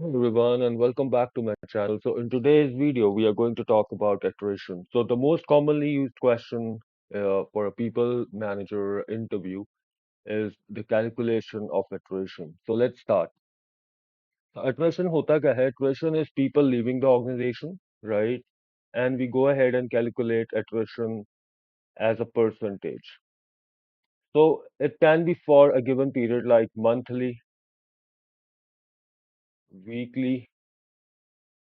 Everyone, and welcome back to my channel. So, in today's video, we are going to talk about attrition. So, the most commonly used question for a people manager interview is the calculation of attrition. So, let's start. Attrition hota kya hai? Attrition is people leaving the organization, right? And we go ahead and calculate attrition as a percentage. So, it can be for a given period like monthly, weekly,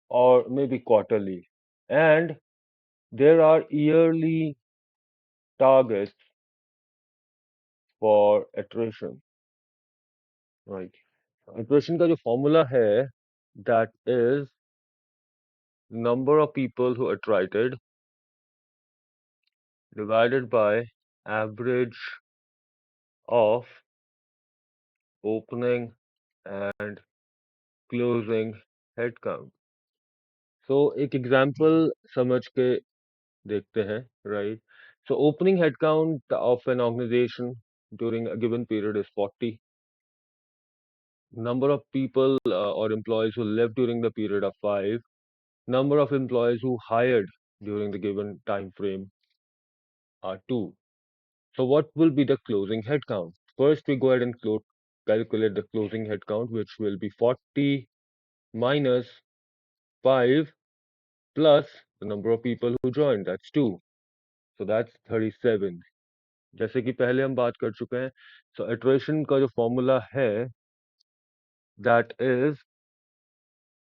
or maybe quarterly. And there are yearly targets for attrition, right? Attrition का जो formula है, that is number of people who attrited divided by average of opening and closing headcount. So एक example समझ के देखते हैं, right? So opening headcount of an organization during a given period is 40. Number of people or employees who left during the period are 5. Number of employees who hired during the given time frame are 2. So what will be the closing headcount? First, we go ahead and calculate the closing headcount, which will be 40 minus 5 plus the number of people who joined. That's 2. So that's 37. जैसे कि पहले हम बात कर चुके हैं, so attrition का जो formula है, that is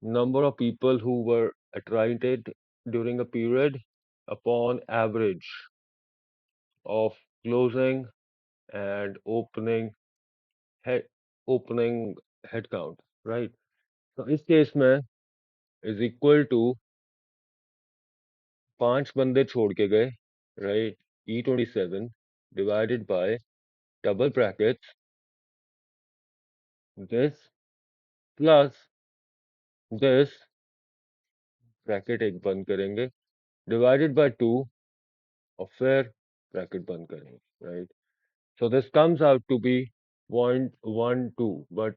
number of people who were attrited during a period upon average of closing and head opening head count, right? So इस केस में is equal to 5 बंदे छोड़ के गए, right? E27 divided by double brackets this plus this bracket एक बंद करेंगे divided by 2 और फिर bracket बंद करेंगे, right? So this comes out to be 0.12, but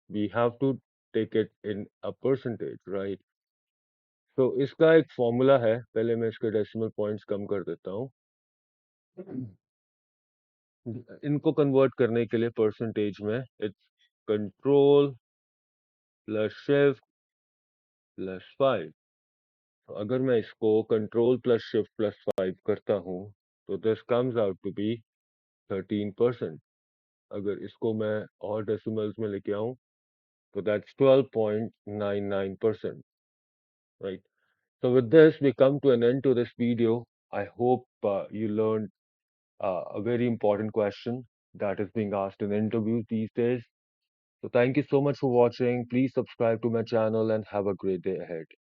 we have to take it in a percentage, right? तो इसका एक फॉर्मूला है, पहले मैं इसके डेसिमल पॉइंट्स कम कर देता हूँ। इनको कन्वर्ट करने के लिए परसेंटेज में it's control plus shift plus 5। तो अगर मैं इसको कंट्रोल प्लस शिफ्ट प्लस 5 करता हूँ तो this comes out to be 13%। अगर इसको मैं और डेसिमल्स में लेके आऊँ तो that's 12.99%, right? So with this, we come to an end to this video. I hope you learned a very important question that is being asked in interviews these days. So thank you so much for watching. Please subscribe to my channel and have a great day ahead.